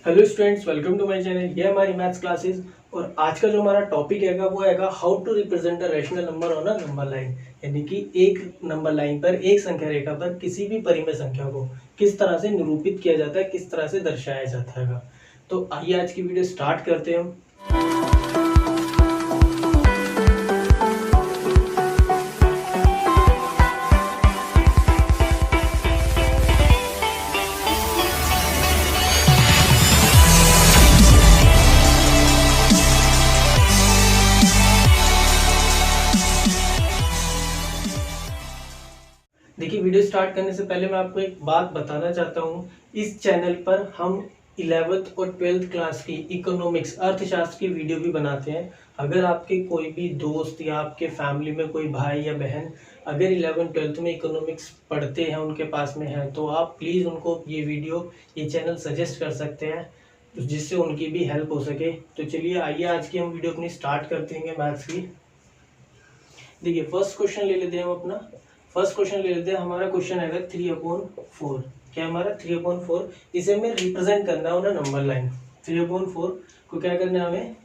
Hello students, welcome to my channel. ये हमारी maths classes और आज का जो हमारा टॉपिक हैगा वो हैगा how to represent a rational number on a number line. यानी कि एक नंबर लाइन पर, एक संख्या रेखा पर किसी भी परिमेय संख्या को किस तरह से निरूपित किया जाता है, किस तरह से दर्शाया जाता है। तो आइए आज की वीडियो स्टार्ट करते हैं हम। देखिए, वीडियो स्टार्ट करने से पहले मैं आपको एक बात बताना चाहता हूँ। इस चैनल पर हम 11th और 12th क्लास की इकोनॉमिक्स, अर्थशास्त्र की वीडियो भी बनाते हैं। अगर आपके कोई भी दोस्त या आपके फैमिली में कोई भाई या बहन अगर 11th 12th में इकोनॉमिक्स पढ़ते हैं, उनके पास में है, तो आप प्लीज़ उनको ये वीडियो, ये चैनल सजेस्ट कर सकते हैं, जिससे उनकी भी हेल्प हो सके। तो चलिए आइए आज की हम वीडियो अपनी स्टार्ट करते हैं मैथ्स की। देखिए, फर्स्ट क्वेश्चन ले लेते हैं हम अपना। फर्स्ट क्वेश्चन ले लेते हैं। हमारा क्वेश्चन है 3/4। क्या हमारा 3/4, इसे हमें रिप्रेजेंट करना है ऑन नंबर लाइन। 3/4 को क्या करना है, हमें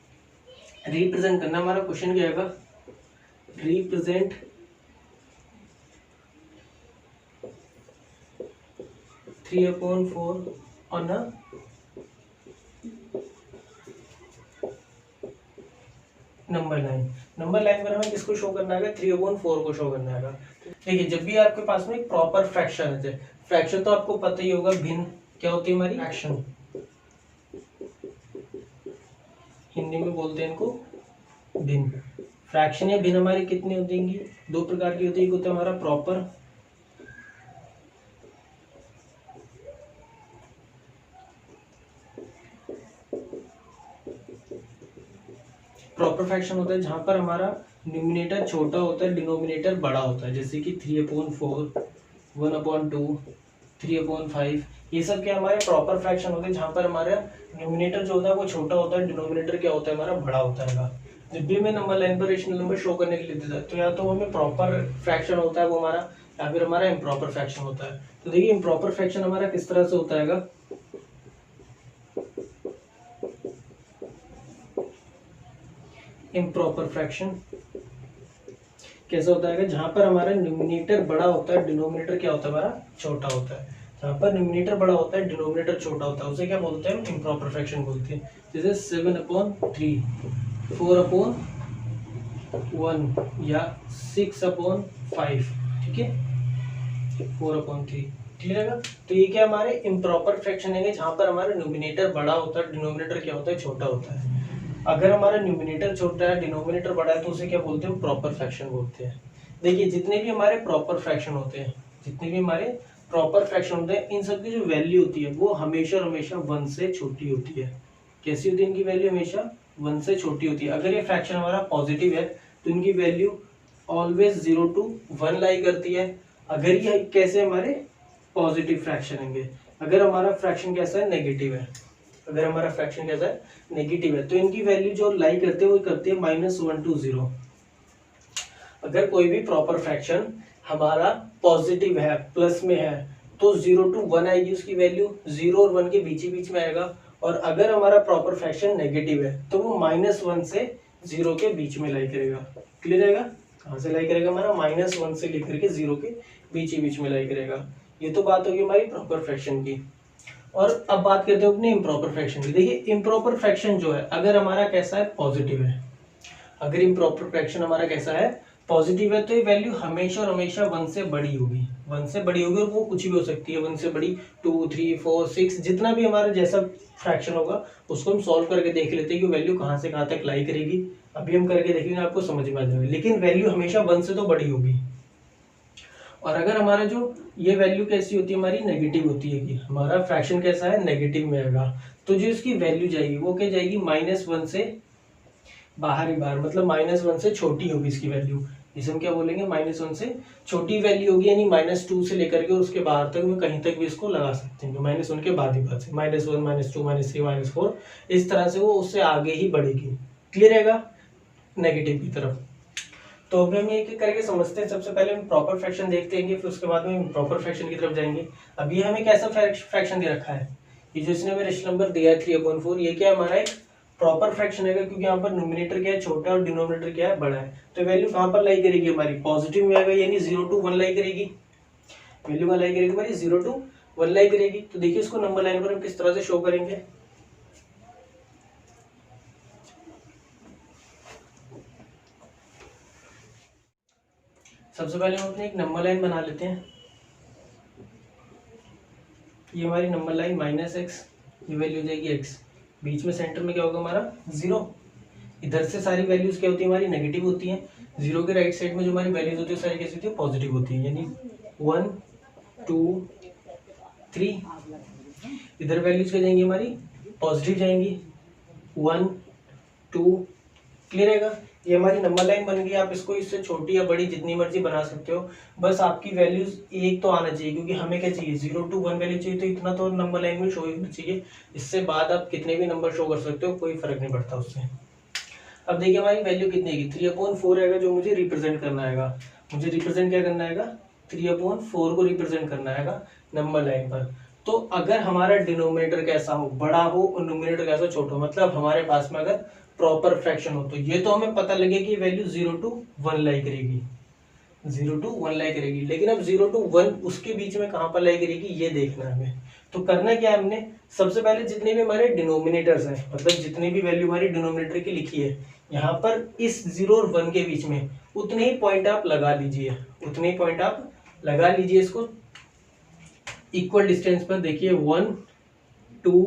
रिप्रेजेंट करना। हमारा क्वेश्चन क्या है, represent 3/4 on a number line. Number line पर हमें किसको शो करना है, 3/4 को शो करना है। देखिए, जब भी आपके पास में एक प्रॉपर फ्रैक्शन है, फ्रैक्शन तो आपको पता ही होगा, भिन्न क्या होती है हमारी, फ्रैक्शन। हिंदी में बोलते हैं इनको भिन्न। फ्रैक्शन या भिन्न हमारी कितनी होती है, दो प्रकार की होती है। एक होता है हमारा प्रॉपर, प्रॉपर फ्रैक्शन होता है जहां पर हमारा न्यूमिनेटर छोटा होता है, डिनोमिनेटर बड़ा होता है। जैसे कि 3/4, 1/2, 3/5, ये सब क्या हमारे प्रॉपर फ्रैक्शन होते हैं, जहां पर हमारा न्यूमिनेटर जो होता है वो छोटा होता है, डिनोमिनेटर क्या होता है हमारा बड़ा होता है। जब भी मैं नंबर लाइन पर रेशनल नंबर शो करने के लिए देता है, तो या तो हमें प्रॉपर फ्रैक्शन होता है वो हमारा, या फिर हमारा इम्प्रॉपर फ्रैक्शन होता है। तो देखिए, इम्प्रॉपर फ्रैक्शन हमारा किस तरह से होता है। इम्प्रॉपर फ्रैक्शन कैसा होता है, जहां पर हमारा न्यूमिनेटर बड़ा होता है, डिनोमिनेटर क्या होता है हमारा छोटा होता है। जहां पर न्यूमिनेटर बड़ा होता है, डिनोमिनेटर छोटा होता है, उसे क्या बोलते हैं, इम्प्रॉपर फ्रैक्शन बोलते हैं। जैसे 7/3, 4/1 या 6/5। ठीक है, 4/3 क्लियर है। तो ये क्या हमारे इम्प्रॉपर फ्रैक्शन है, जहां पर हमारा न्यूमिनेटर बड़ा होता है, डिनोमिनेटर क्या होता है छोटा होता है। अगर हमारा न्यूमिनेटर छोटा है, डिनोमिनेटर बड़ा है, तो उसे क्या बोलते हैं, प्रॉपर फ्रैक्शन बोलते हैं। देखिए, जितने भी हमारे प्रॉपर फ्रैक्शन होते हैं, इन सब की जो वैल्यू होती है वो हमेशा हमेशा 1 से छोटी होती है। कैसी होती है इनकी वैल्यू, हमेशा 1 से छोटी होती है। अगर ये फ्रैक्शन हमारा पॉजिटिव है तो इनकी वैल्यू ऑलवेज 0 to 1 लाई करती है। अगर ये कैसे हमारे पॉजिटिव फ्रैक्शन होंगे, अगर हमारा फ्रैक्शन कैसा है, नेगेटिव है, तो इनकी वैल्यू जो लाई करते हैं वो करती है -1 to 0। अगर कोई भी प्रॉपर फ्रैक्शन हमारा पॉजिटिव है, प्लस में है, तो 0 to 1 आएगी, उसकी वैल्यू 0 और 1 के बीच ही बीच में आएगा। और अगर हमारा प्रॉपर फ्रैक्शन नेगेटिव है तो वो -1 से 0 के बीच में लाई करेगा। क्लियर रहेगा, कहाँ से लाई करेगा, हमारा -1 से लेकर के 0 के बीच ही बीच में लाई करेगा। ये तो बात होगी हमारी प्रॉपर फ्रैक्शन की। और अब बात करते हैं अपने इम्प्रॉपर फ्रैक्शन की। देखिए, इम्प्रॉपर फ्रैक्शन जो है, अगर हमारा कैसा है, पॉजिटिव है, अगर इम्प्रॉपर फ्रैक्शन हमारा कैसा है, पॉजिटिव है, तो ये वैल्यू हमेशा और हमेशा 1 से बड़ी होगी, और वो कुछ भी हो सकती है, 1 से बड़ी 2, 3, 4, 6, जितना भी हमारा जैसा फ्रैक्शन होगा उसको हम सॉल्व करके देख लेते हैं कि वैल्यू कहाँ से कहाँ तक लाई करेगी। अभी हम करके देखेंगे, आपको समझ में आ जाएगा, लेकिन वैल्यू हमेशा 1 से तो बड़ी होगी। और अगर हमारा जो ये वैल्यू कैसी होती है, हमारी नेगेटिव होती है, कि हमारा फ्रैक्शन कैसा है, नेगेटिव में आएगा, तो जो इसकी वैल्यू जाएगी वो क्या जाएगी, -1 से बाहर ही बाहर, मतलब -1 से छोटी होगी इसकी वैल्यू। इसे हम क्या बोलेंगे, -1 से छोटी वैल्यू होगी, यानी -2 से लेकर के उसके बाहर तक में कहीं तक भी इसको लगा सकते हैं। -1 के बाद ही बात से -1, -2, -3, -4, इस तरह से वो उससे आगे ही बढ़ेगी। क्लियर रहेगा, नेगेटिव की तरफ। तो अभी हम एक एक करके समझते हैं। सबसे पहले हम प्रॉपर फ्रैक्शन देखते हैं, फिर उसके बाद में प्रॉपर फ्रैक्शन की तरफ जाएंगे। अभी हमें कैसा फ्रैक्शन दे रखा है, ये जो इसने हमें रेशनल नंबर दिया है 3/4, ये क्या है हमारा एक प्रॉपर फ्रैक्शन है, क्योंकि यहाँ पर न्यूमरेटर क्या है छोटा और डिनोमिनेटर क्या है बड़ा है। तो वैल्यू कहाँ पर लाई करेगी हमारी, पॉजिटिव में आएगा, यानी 0 to 1 लाई करेगी। वैल्यू कहाँ लाई करेगी हमारी, 0 to 1 लाई करेगी। तो देखिए इसको नंबर लाइन पर हम किस तरह से शो करेंगे। सबसे पहले हम अपने एक नंबर लाइन बना लेते हैं। ये हमारी नंबर लाइन -x, ये वैल्यू हो जाएगी x, बीच में सेंटर में क्या होगा हमारा 0। इधर से सारी वैल्यूज क्या होती है हमारी नेगेटिव होती हैं। 0 के राइट साइड में जो हमारी वैल्यूज होती है सारी कैसी होती है, पॉजिटिव होती है, यानी 1 2 3। इधर वैल्यूज क्या जाएंगी हमारी, पॉजिटिव जाएंगी, 1 2। क्लियर रहेगा। ये हमारी नंबर लाइन बन गई। आप इसको इससे छोटी या बड़ी जितनी मर्जी बना सकते हो, बस आपकी वैल्यूज एक तो आना चाहिए, क्योंकि हमें क्या चाहिए 0 to 1 वैल्यू चाहिए, तो इतना तो नंबर लाइन में शो होना चाहिए। इससे बाद आप कितने भी नंबर शो कर सकते हो, कोई फर्क नहीं पड़ता उससे। अब देखिए हमारी वैल्यू कितनी है, 3/4 आएगा, जो मुझे रिप्रेजेंट करना आएगा। मुझे रिप्रेजेंट क्या करना आएगा, 3/4 को रिप्रेजेंट करना आएगा नंबर लाइन पर। तो अगर हमारा डिनोमिनेटर कैसा हो, बड़ा हो, और न्यूमरेटर कैसा छोटा हो, मतलब हमारे पास में अगर प्रॉपर फ्रैक्शन हो, तो ये तो हमें पता लगे कि वैल्यू 0 to 1 लाई करेगी, 0 to 1 लाई करेगी। लेकिन अब 0 to 1 उसके बीच में कहाँ पर लाई करेगी, ये देखना है हमें। तो करना क्या है हमने, सबसे पहले जितने भी हमारे डिनोमिनेटर्स हैं, मतलब जितनी भी वैल्यू हमारी डिनोमिनेटर की लिखी है, यहाँ पर इस 0 और 1 के बीच में उतने ही पॉइंट आप लगा लीजिए, उतने ही पॉइंट आप लगा लीजिए इसको इक्वल डिस्टेंस पर। देखिए 1 2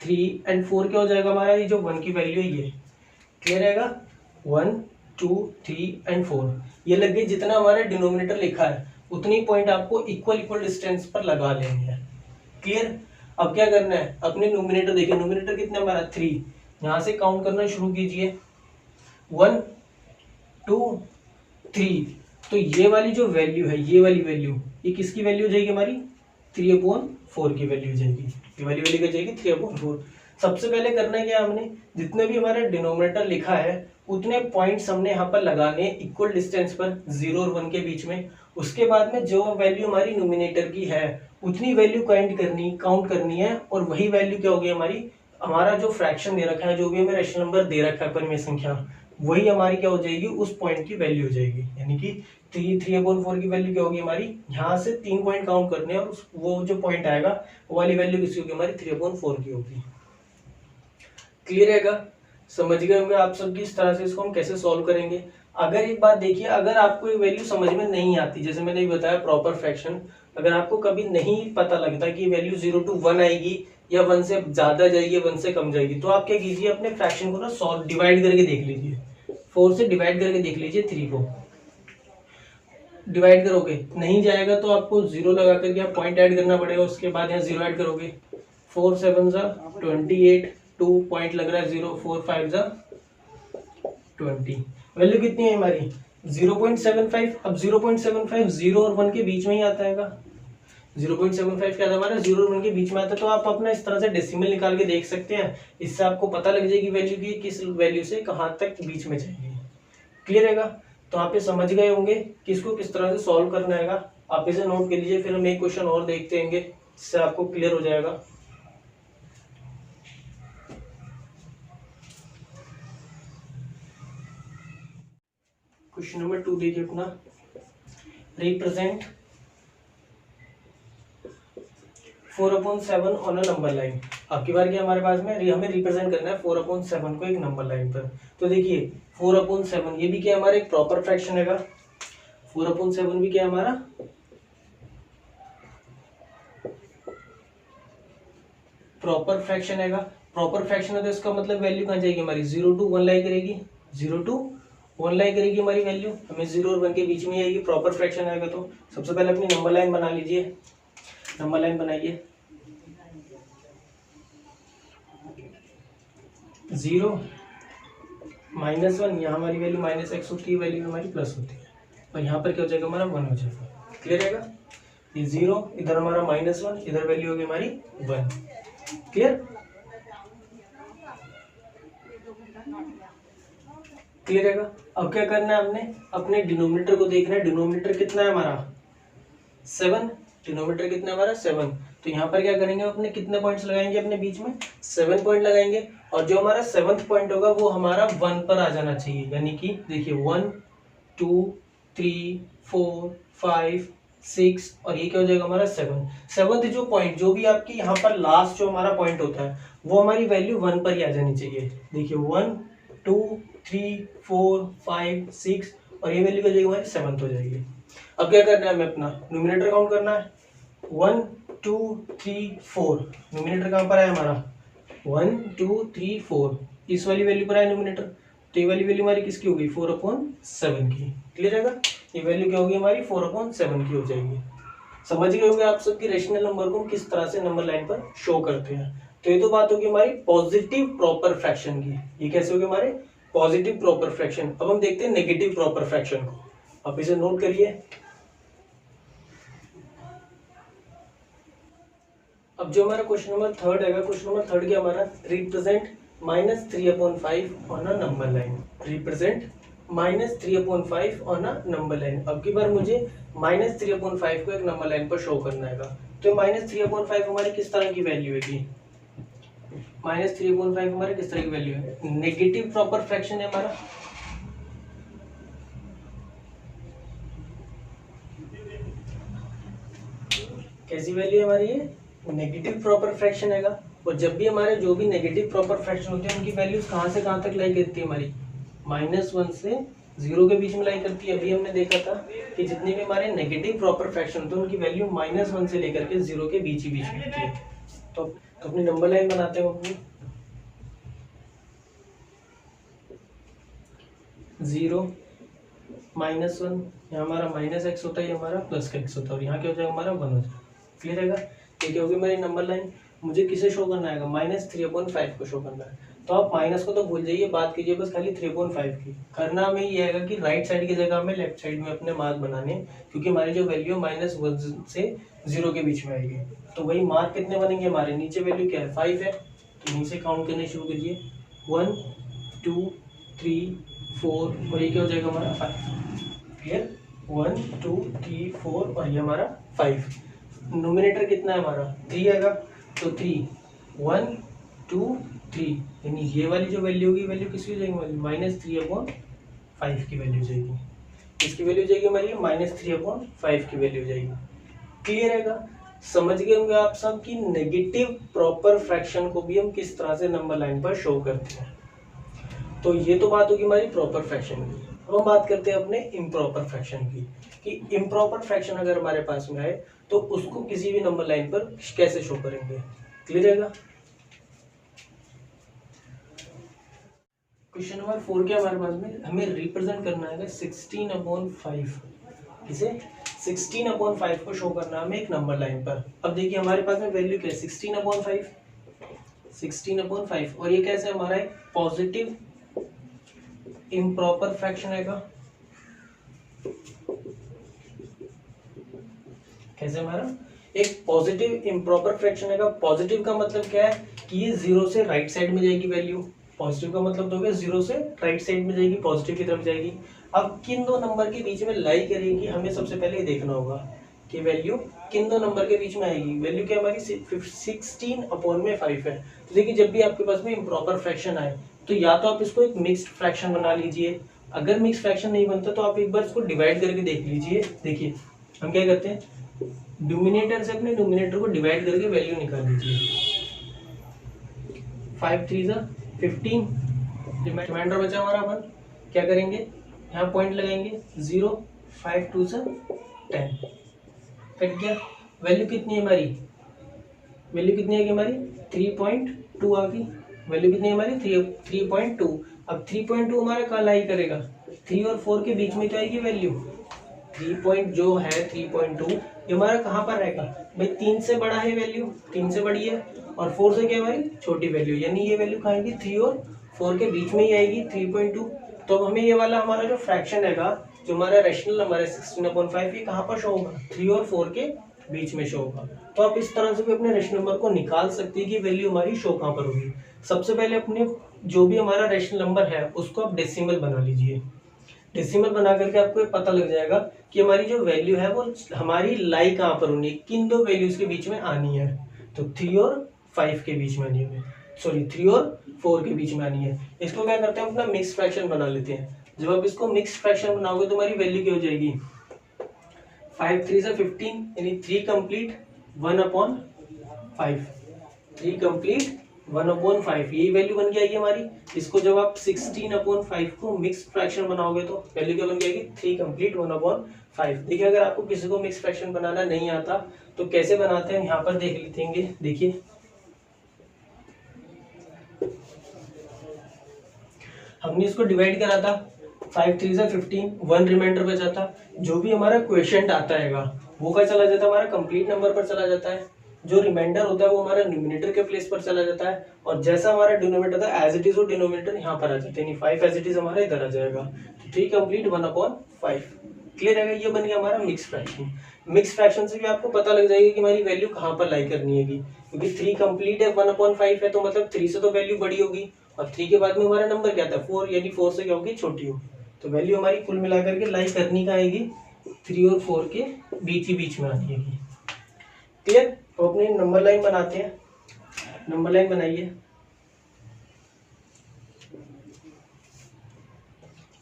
3 एंड 4 क्या हो जाएगा हमारा, ये जो 1 की वैल्यू है ये क्लियर रहेगा, 1 2 3 एंड 4 ये लग गई। जितना हमारा डिनोमिनेटर लिखा है उतनी पॉइंट आपको इक्वल डिस्टेंस पर लगा लेनी है। क्लियर। अब क्या करना है, अपने न्यूमरेटर देखिए, न्यूमरेटर कितना हमारा 3, यहाँ से काउंट करना शुरू कीजिए 1 2 3। तो ये वाली जो वैल्यू है, ये वाली वैल्यू, ये किसकी वैल्यू हो जाएगी हमारी, 3/4 की वैल्यू हो जाएगी। ये वाली वैल्यू क्या जाएगी, 3/4। सबसे पहले करना क्या है, हमने जितने भी हमारा डिनोमिनेटर लिखा है उतने पॉइंट्स हमने यहाँ पर लगाने इक्वल डिस्टेंस पर 0 और 1 के बीच में। उसके बाद में जो वैल्यू हमारी न्यूमरेटर की है उतनी वैल्यू काउंट करनी है, और वही वैल्यू क्या होगी हमारी, हमारा जो फ्रैक्शन दे रखा है, जो भी हमें रेशनल नंबर दे रखा है परिमेय संख्या, वही हमारी क्या हो जाएगी, उस पॉइंट की वैल्यू हो जाएगी। यानी कि 3/4 की वैल्यू क्या होगी हमारी, यहाँ से 3 पॉइंट काउंट करने हैं, और वो जो पॉइंट आएगा वो वाली वैल्यू किसी होगी हमारी, 3/4 की होगी। क्लियर रहेगा। समझ गए होंगे आप सब कि इस तरह से इसको हम कैसे सॉल्व करेंगे। अगर एक बात देखिए, अगर आपको ये वैल्यू समझ में नहीं आती, जैसे मैंने बताया प्रॉपर फ्रैक्शन, अगर आपको कभी नहीं पता लगता कि वैल्यू 0 to 1 आएगी या 1 से ज्यादा जाएगी, 1 से कम जाएगी, तो आप क्या कीजिए, अपने फ्रैक्शन को ना सॉल्व डिवाइड करके देख लीजिए। 4 से डिवाइड करके देख लीजिए, 3 को डिवाइड करोगे नहीं जाएगा तो आपको 0 लगा करके आप पॉइंट ऐड करना पड़ेगा, उसके बाद यहाँ 0 ऐड करोगे। 4 7 28, 2 पॉइंट लग रहा है 0, 4 5 20। वैल्यू कितनी है हमारी, 0.75। अब 0.75 0 और 1 के बीच में ही आता है। 0.75 क्या था हमारा, 0 और 1 के बीच में आता है। तो आप अपना इस तरह से डेसिमल निकाल के देख सकते हैं, इससे आपको पता लग जाएगी वैल्यू की किस वैल्यू से कहाँ तक बीच में जाएगी। क्लियर रहेगा। तो आप ये समझ गए होंगे कि इसको किस तरह से सॉल्व करना है। आप इसे नोट कर लीजिए, फिर हम एक क्वेश्चन और देखते हैं, इससे आपको क्लियर हो जाएगा। क्वेश्चन नंबर 2 देखिए अपना, represent 4/7 on a number line. आपकी बार क्या हमारे पास में हमें रिप्रेजेंट करना है 4/7 को एक नंबर लाइन पर। तो देखिए 4/7 ये भी क्या हमारा एक प्रॉपर फ्रैक्शन है। 4/7 भी क्या है हमारा प्रॉपर फ्रैक्शन है। प्रॉपर फ्रैक्शन है तो इसका मतलब वैल्यू कहाँ जाएगी हमारी, 0 to 1 लाई करेगी, 0 to 1 लाई करेगी हमारी वैल्यू। हमें 0 और 1 के बीच में आएगी, प्रॉपर फ्रैक्शन आएगा। तो सबसे पहले अपनी नंबर लाइन बना लीजिए, नंबर लाइन बनाइए। 0 -1, यहाँ हमारी वैल्यू -x होती है, वैल्यू हमारी प्लस होती है, और यहाँ पर क्या हो जाएगा हमारा 1 हो जाएगा। क्लियर रहेगा। ये 0 इधर हमारा -1, इधर वैल्यू होगी हमारी 1। क्लियर क्लियर रहेगा। अब क्या करना है, हमने अपने डिनोमिनेटर को देखना है। डिनोमिनेटर कितना है हमारा 7, डिनोमिनेटर कितना है हमारा 7। तो यहाँ पर क्या करेंगे, अपने कितने पॉइंट्स लगाएंगे, अपने बीच में 7 पॉइंट लगाएंगे, और जो हमारा 7th पॉइंट होगा वो हमारा 1 पर आ जाना चाहिए, यानी कि देखिए 1 2 3 4 5 6 और ये क्या हो जाएगा हमारा 7th जो पॉइंट, जो भी आपकी यहाँ पर लास्ट जो हमारा पॉइंट होता है वो हमारी वैल्यू 1 पर ही आ जानी चाहिए। देखिए 1 2 3 4 5 6 और ये वैल्यू क्या हो जाएगी हमारी 7th हो जाएगी। अब क्या करना है, हमें अपना न्यूमरेटर काउंट करना है, 1 2 3 4, न्यूमरेटर कहाँ पर है हमारा 1 2 3 4, इस वाली वैल्यू पर है न्यूमरेटर, तो ये वाली वैल्यू हमारी किसकी होगी 4/7 की। क्लियर है, ये वैल्यू क्या होगी हमारी 4/7 की हो जाएगी। समझ गए होंगे आप सब कि रेशनल नंबर को हम किस तरह से नंबर लाइन पर शो करते हैं। तो ये तो बात होगी हमारी पॉजिटिव प्रॉपर फ्रैक्शन की, ये कैसे होगी हमारे पॉजिटिव प्रॉपर फ्रैक्शन। अब हम देखते हैं नेगेटिव प्रॉपर फ्रैक्शन को, आप इसे नोट करिए। अब जो हमारा क्वेश्चन नंबर 3 है, क्वेश्चन नंबर 3 क्या हमारा, represent -3/5 on a number line, represent -3/5 on a number line. अब की बार मुझे -3/5 को एक नंबर लाइन पर शो करना है। तो -3/5 हमारी किस तरह की वैल्यू है, -3/5 हमारे किस तरह की वैल्यू है, नेगेटिव प्रॉपर फ्रैक्शन है हमारा, कैसी वैल्यू है हमारी, ये नेगेटिव प्रॉपर फ्रैक्शन है। और जब भी हमारे जो भी नेगेटिव प्रॉपर फ्रैक्शन होते हैं उनकी वैल्यूज कहाँ से कहाँ तक लाई करती है हमारी, -1 से 0 के बीच में लाई करती है। अभी हमने देखा था कि जितने भी हमारे नेगेटिव प्रॉपर फ्रैक्शन होते हैं उनकी वैल्यू -1 से लेकर के 0 के बीच ही बीच में होती है। तो अपनी नंबर लाइन बनाते हैं अपनी, 0 -1, यहाँ हमारा -x होता है, ये हमारा +x होता है, और यहाँ क्या हो जाएगा हमारा 1 हो जाएगा। क्लियर है, ये क्या होगी मेरी नंबर लाइन। मुझे किसे शो करना है, -3/5 को शो करना है। तो आप माइनस को तो भूल जाइए, बात कीजिए बस खाली 3/5 की। करना हमें ये है कि राइट साइड की जगह में लेफ्ट साइड में अपने मार्क बनाने, क्योंकि हमारी जो वैल्यू है -1 से 0 के बीच में आएगी। तो वही मार्क कितने बनेंगे हमारे, नीचे वैल्यू क्या है 5 है, तो यहीं से काउंट करने शुरू कीजिए, 1 2 3 4 और ये क्या हो जाएगा हमारा 5। क्लियर, 1 2 3 4 और ये हमारा 5। नोमिनेटर कितना है हमारा 3 आएगा, तो 3 1 2 3, यानी ये वाली जो वैल्यू होगी वैल्यू किसकी हो जाएगी, -3/5 की वैल्यू जाएगी। इसकी वैल्यू जाएगी हमारी -3/5 की वैल्यू जाएगी। क्लियर है, समझ गए होंगे आप सब कि नेगेटिव प्रॉपर फ्रैक्शन को भी हम किस तरह से नंबर लाइन पर शो करते हैं। तो ये तो बात होगी हमारी प्रॉपर फ्रैक्शन की। अब हम बात करते हैं अपने इम्प्रॉपर फ्रैक्शन की, कि इम्प्रॉपर फ्रैक्शन अगर हमारे पास में आए तो उसको किसी भी नंबर लाइन पर कैसे शो करेंगे। क्लियर है, क्वेश्चन नंबर 4 क्या हमारे पास में, हमें रिप्रेजेंट करना है 16/5, इसे 16/5 को शो करना है हमें एक नंबर लाइन पर। अब देखिए हमारे पास में वैल्यू क्या है 16/5 और ये कैसे हमारा एक पॉजिटिव इम्प्रॉपर फ्रैक्शन है, कैसे हमारा एक पॉजिटिव इम्प्रॉपर फ्रैक्शन है। पॉजिटिव का मतलब क्या है कि ये 0 से राइट साइड में जाएगी वैल्यू, पॉजिटिव का मतलब तो 0 से राइट साइड में जाएगी, पॉजिटिव की तरफ जाएगी। अब किन दो नंबर के बीच में लाई करेगी, हमें सबसे पहले देखना होगा कि वैल्यू किन दो नंबर के बीच में आएगी। वैल्यू क्या हमारी 16/5 है। तो देखिए जब भी आपके पास में इम्प्रॉपर फ्रैक्शन आए तो या तो आप इसको एक मिक्स्ड फ्रैक्शन बना लीजिए, अगर मिक्स्ड फ्रैक्शन नहीं बनता तो आप एक बार इसको डिवाइड करके देख लीजिए। देखिए हम क्या करते हैं, डिनोमिनेटर से अपने न्यूमरेटर को डिवाइड करके वैल्यू निकाल लीजिए। 5 3 15, रिमाइंडर बचा हमारा, अपन क्या करेंगे यहाँ पॉइंट लगाएंगे 0, 5 2 10, कट गया। वैल्यू कितनी है हमारी, वैल्यू कितनी आएगी हमारी 3.2 आ गई। वैल्यू कितनी है हमारी 3.2। अब 3.2 हमारा कहाँ लाई करेगा, 3 और 4 के बीच में तो आएगी वैल्यू। 3 जो है 3.2 ये हमारा कहाँ पर रहेगा भाई, 3 से बड़ा है वैल्यू, 3 से बड़ी है, और 4 से क्या हमारी छोटी वैल्यू, यानी ये वैल्यू कहाँ आएगी 3 और 4 के बीच में ही आएगी 3.2। तो हमें ये वाला हमारा जो फ्रैक्शन हैगा, जो हमारा रेशनल नंबर है 16/5, ये कहाँ पर शो होगा 3 और 4 के बीच में शो होगा। तो आप इस तरह से भी अपने रेशनल नंबर को निकाल सकते हैं कि वैल्यू हमारी शो कहाँ पर होगी। सबसे पहले अपने जो भी हमारा रेशनल नंबर है उसको आप डेसिमल बना लीजिए। डेसिमल बना करके आपको ये पता लग जाएगा कि हमारी जो वैल्यू है वो हमारी लाई कहाँ पर होनी है, किन दो वैल्यूज के बीच में आनी है। तो 3 और 5 के बीच में आनी है, सॉरी 3 और 4 के बीच में आनी है। इसको क्या करते हैं, अपना मिक्स फ्रैक्शन बना लेते हैं। जब आप इसको मिक्स फ्रैक्शन बनाओगे तो हमारी वैल्यू क्या हो जाएगी, 5 3 से 15 यानी 3 कंप्लीट 1/5, 3 कंप्लीट 1/5, यही वैल्यू बन के आएगी हमारी। इसको जब आप 16/5 को मिक्स फ्रैक्शन बनाओगे तो वैल्यू क्या बन जाएगी, 3 कंप्लीट 1/5। देखिए अगर आपको किसी को मिक्स फ्रैक्शन बनाना नहीं आता तो कैसे बनाते हैं यहाँ पर देख लेते हैं। देखिए हमने इसको डिवाइड करा था, 5 3 से 15, 1 रिमाइंडर बचा था। जो भी हमारा क्वेश्चन आता है वो क्या चला जाता है, हमारा कंप्लीट नंबर पर चला जाता है। जो रिमाइंडर होता है वो हमारा न्यूमिनेटर के प्लेस पर चला जाता है, और जैसा हमारा डिनोमिनेटर था एज इट इज वो डिनोमिनेटर यहाँ पर आ जाता है, यानी 5 एज इट इज हमारा इधर आ जाएगा। तो 3 कंप्लीट 1/5 क्लियर है। ये बन गया हमारा मिक्स फ्रैक्शन। मिक्स फ्रैक्शन से भी आपको पता लग जाएगा कि हमारी वैल्यू कहाँ पर लाई करनी है, क्योंकि 3 कंप्लीट है 1/5 है तो मतलब 3 से तो वैल्यू बड़ी होगी, और 3 के बाद में हमारा नंबर क्या था 4, यानी 4 से क्या होगी, छोटी हो। तो वैल्यू हमारी कुल मिलाकर के लाई करनी का आएगी 3 और 4 के बीच ही बीच में आनी है। क्लियर। तो अपनी नंबर लाइन बनाते हैं, नंबर लाइन बनाइए।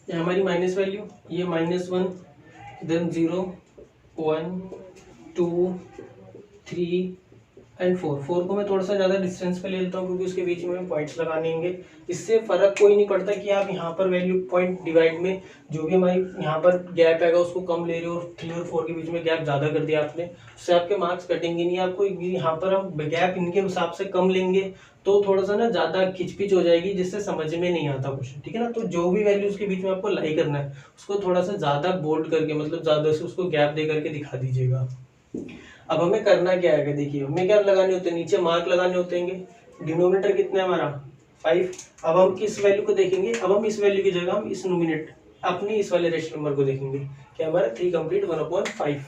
ये हमारी माइनस वैल्यू, ये -1, देन 0 1 2 3 एंड 4 को मैं थोड़ा सा ज़्यादा डिस्टेंस पे ले लेता हूँ क्योंकि उसके बीच में पॉइंट्स लगाने होंगे। इससे फर्क कोई नहीं पड़ता कि आप यहाँ पर वैल्यू पॉइंट डिवाइड में जो भी हमारी यहाँ पर गैप आएगा उसको कम ले रहे हो, 3 और 4 के बीच में गैप ज़्यादा कर दिया आपने, उससे आपके मार्क्स कटेंगे नहीं। आपको यहाँ पर हम गैप इनके हिसाब से कम लेंगे तो थोड़ा सा ना ज़्यादा खिचपिच हो जाएगी, जिससे समझ में नहीं आता कुछ, ठीक है ना। तो जो भी वैल्यूज़ के बीच में आपको लाई करना है उसको थोड़ा सा ज़्यादा बोल्ड करके, मतलब ज़्यादा से उसको गैप दे करके दिखा दीजिएगा। अब हमें करना क्या है, देखिए हमें क्या लगाने होते हैं, नीचे मार्क लगाने होते हैं। डिनोमिनेटर कितना है हमारा 5। अब हम किस वैल्यू को देखेंगे, अब हम इस वैल्यू की जगह हम इस नोमिनेट अपनी इस वाले रेशनल नंबर को देखेंगे, क्या हमारा 3 कंप्लीट 1/5।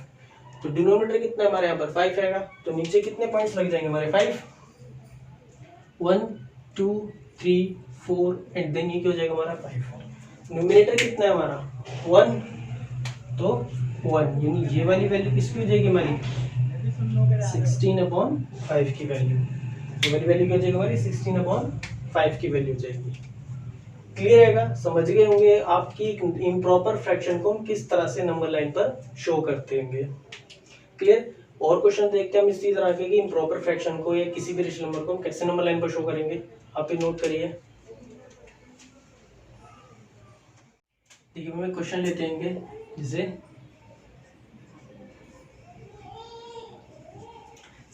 तो डिनोमिनेटर कितना है हमारे यहाँ पर 5 आएगा, तो नीचे कितने पॉइंट्स लग जाएंगे हमारे 5, 1 2 3 4 एंड देन ये क्या हो जाएगा हमारा 5। नोमिनेटर कितना है हमारा 1, तो 1 यानी ये वाली वैल्यू किसकी हो जाएगी हमारी 16/5 की वैल्यू। ये वाली वैल्यू क्या हो जाएगी हमारी 16/5 की वैल्यू हो जाएगी। क्लियर रहेगा, समझ गए होंगे आपकी इम्प्रॉपर फ्रैक्शन को हम किस तरह से नंबर लाइन पर शो करते होंगे। क्लियर। और क्वेश्चन देखते हैं हम इसी तरह के कि इम्प्रॉपर फ्रैक्शन को या किसी भी रेशनल नंबर को हम कैसे नंबर लाइन पर शो करेंगे। आप ये नोट करिए। देखिए हम क्वेश्चन लेते हैं जैसे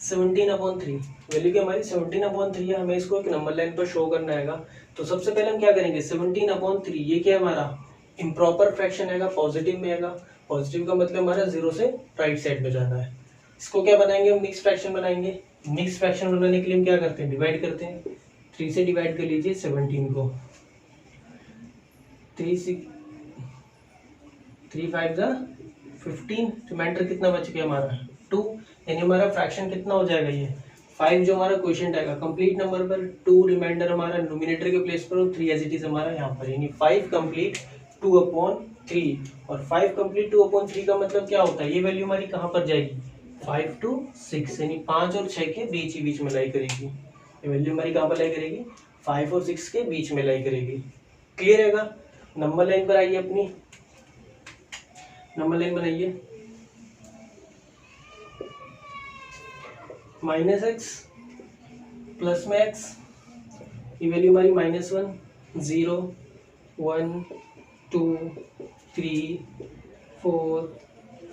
17/3 वैल्यू की हमारी 17/3 है, हमें इसको एक नंबर लाइन पर शो करना है। तो सबसे पहले हम क्या करेंगे, 17/3 ये क्या है हमारा इम्प्रॉपर फ्रैक्शन है, पॉजिटिव में है। पॉजिटिव का मतलब हमारा 0 से राइट साइड में जाना है। इसको क्या बनाएंगे, हम मिक्स फ्रैक्शन बनाएंगे। मिक्स फ्रैक्शन बनाने के लिए हम क्या करते हैं, डिवाइड करते हैं। 3 से डिवाइड कर लीजिए 17 को, 3 5 15, रिमाइंडर कितना बच गया हमारा 2, यानी हमारा फ्रैक्शन कितना हो जाएगा, ये 5 जो हमारा क्वेश्चन आएगा कंप्लीट नंबर पर, 2 रिमाइंडर हमारा नोमिनेटर के प्लेस पर, और 3 एज इट इज हमारा यहाँ पर, यानी 5 कंप्लीट 2/3। और 5 कंप्लीट 2/3 का मतलब क्या होता है, ये वैल्यू हमारी कहाँ पर जाएगी 5 to 6, यानी 5 और 6 के बीच ही बीच में लाई करेगी। ये वैल्यू हमारी कहाँ पर लाई करेगी 5 और 6 के बीच में लाई करेगी। क्लियर रहेगा। नंबर लाइन पर आइए, अपनी नंबर लाइन बनाइए। -x प्लस में x, ये वैल्यू हमारी -1 0 1 2 3 4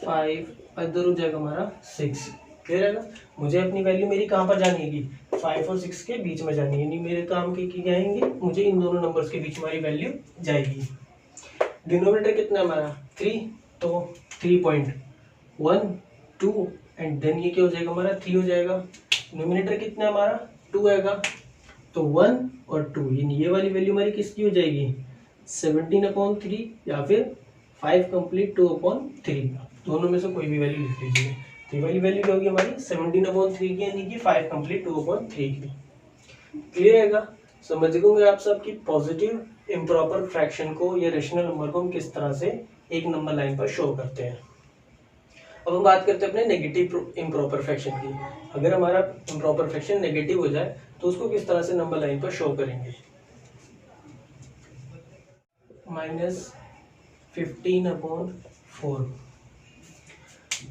5, इधर हो जाएगा हमारा 6। क्लियर है ना। मुझे अपनी वैल्यू मेरी कहाँ पर जानी है 5 और 6 के बीच में जानी है, यानी मेरे काम की जाएंगे, मुझे इन दोनों नंबर्स के बीच हमारी वैल्यू जाएगी। डिनोमिनेटर कितना है हमारा 3, तो 3.1 2 एंड देन ये क्या हो जाएगा हमारा 3 हो जाएगा। न्यूमिनेटर कितना है हमारा 2 आएगा, तो 1 और 2, यानी ये वाली वैल्यू हमारी किसकी हो जाएगी 17/3 या फिर 5 कंप्लीट 2/3, दोनों में से कोई भी वैल्यू लिख लीजिए। तो ये वाली वैल्यू क्या होगी हमारी 17/3 की, यानी कि 5 कंप्लीट 2/3 की। क्लियर रहेगा। समझ गए आप सब की पॉजिटिव इम्प्रॉपर फ्रैक्शन को या रेशनल नंबर को हम किस तरह से एक नंबर लाइन पर शो करते हैं। अब हम बात करते हैं अपने नेगेटिव इम्प्रॉपर फ्रैक्शन की। अगर हमारा इम्प्रॉपर फ्रैक्शन नेगेटिव हो जाए तो उसको किस तरह से नंबर लाइन पर शो करेंगे। -15/4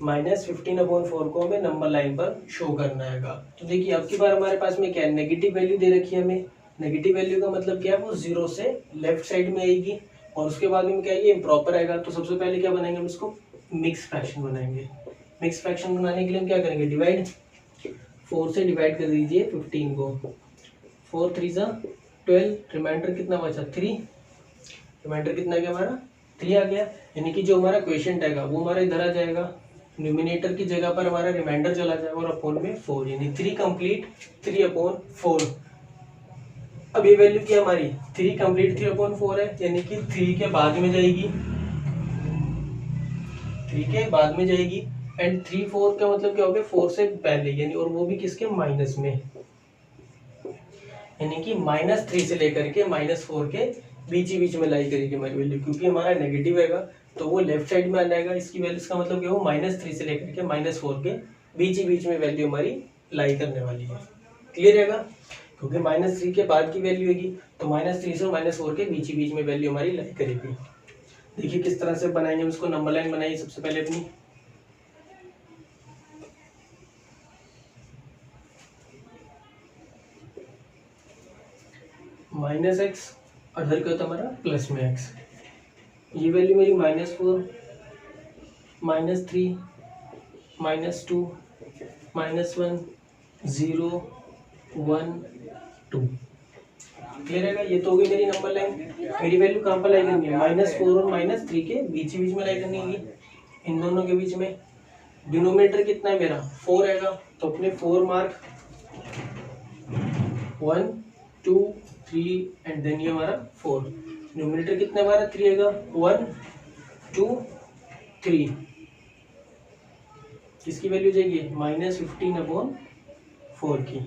-15/4 को हमें नंबर लाइन पर शो करना है। तो देखिए अब की बार हमारे पास में क्या है, नेगेटिव वैल्यू दे रखी है हमें। नेगेटिव वैल्यू का मतलब क्या है, वो 0 से लेफ्ट साइड में आएगी और उसके बाद में क्या है, ये इम्प्रॉपर आएगा। तो सबसे पहले क्या बनाएंगे हम इसको, मिक्स फ्रैक्शन बनाएंगे। मिक्स फ्रैक्शन बनाने के लिए हम क्या करेंगे, डिवाइड 4 से डिवाइड कर दीजिए 15 को। 4 3 12, रिमाइंडर कितना बचा 3, रिमाइंडर कितना गया हमारा 3 आ गया। यानी कि जो हमारा क्वेश्चन आएगा वो हमारा इधर आ जाएगा, न्यूमिनेटर की जगह पर हमारा रिमाइंडर चला जाएगा और अपॉन में 4, यानी 3 कंप्लीट 3/4। अब ये वैल्यू क्या हमारी 3 कंप्लीट 3/4 है, यानी कि 3 के बाद में जाएगी, 3 के बाद में जाएगी। एंड 3 4 का मतलब क्या हो गया, 4 से पहले, यानी और वो भी किसके माइनस में, यानी कि -3 से लेकर के -4 के बीच में लाई करेगी हमारी वैल्यू। क्योंकि हमारा नेगेटिव है तो वो लेफ्ट साइड में आ जाएगा। इसकी वैल्यू, इसका मतलब क्या हो, -3 से लेकर के -4 के बीच में वैल्यू हमारी लाई करने वाली है। क्लियर रहेगा, क्योंकि -3 के बाद की वैल्यू होगी तो -3 से -4 के बीच में वैल्यू हमारी लाई करेगी। देखिए किस तरह से बनाएंगे हम इसको। नंबर लाइन बनाइए सबसे पहले अपनी। -x और इधर क्या होता है हमारा प्लस में x। ये वैल्यू मेरी -4 -3 -2 -1 0 1 2। क्लियर है। ये तो हो गई मेरी नंबर लाइन। मेरी वैल्यू कहाँ पर लाई करनी है, -4 और -3 के बीच में लाई करनी होगी, इन दोनों के बीच में। डिनोमिनेटर कितना है मेरा 4 आएगा, तो अपने 4 मार्क 1 2 3 एंड देन ये हमारा 4। न्यूमिनेटर कितना हमारा 3 आएगा, 1 2 3। किसकी वैल्यू जाएगी, -15/4 की।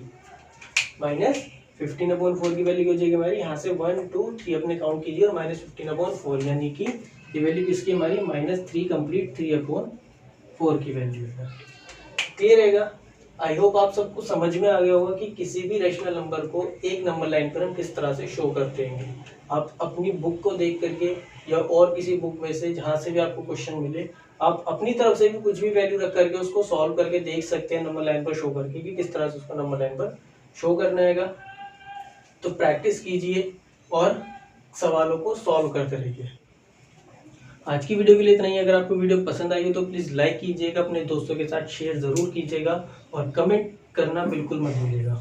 -15/4 की वैल्यू हो जाएगी हमारी, यहाँ से 1 2 3 अपने काउंट कीजिए और -15/4, यानी कि ये वैल्यू किसकी हमारी -3 कंप्लीट 3/4 की वैल्यू है। क्लियर रहेगा। आई होप आप सबको समझ में आ गया होगा कि किसी भी रेशनल नंबर को एक नंबर लाइन पर हम किस तरह से शो करते हैं। आप अपनी बुक को देख करके या और किसी बुक में से जहाँ से भी आपको क्वेश्चन मिले, आप अपनी तरफ से भी कुछ भी वैल्यू रख करके उसको सॉल्व करके देख सकते हैं नंबर लाइन पर शो करके कि किस तरह से उसको नंबर लाइन पर शो करना है। तो प्रैक्टिस कीजिए और सवालों को सॉल्व करते रहिए। आज की वीडियो के लिए इतना ही। अगर आपको वीडियो पसंद आई हो तो प्लीज़ लाइक कीजिएगा, अपने दोस्तों के साथ शेयर ज़रूर कीजिएगा और कमेंट करना बिल्कुल मत भूलिएगा।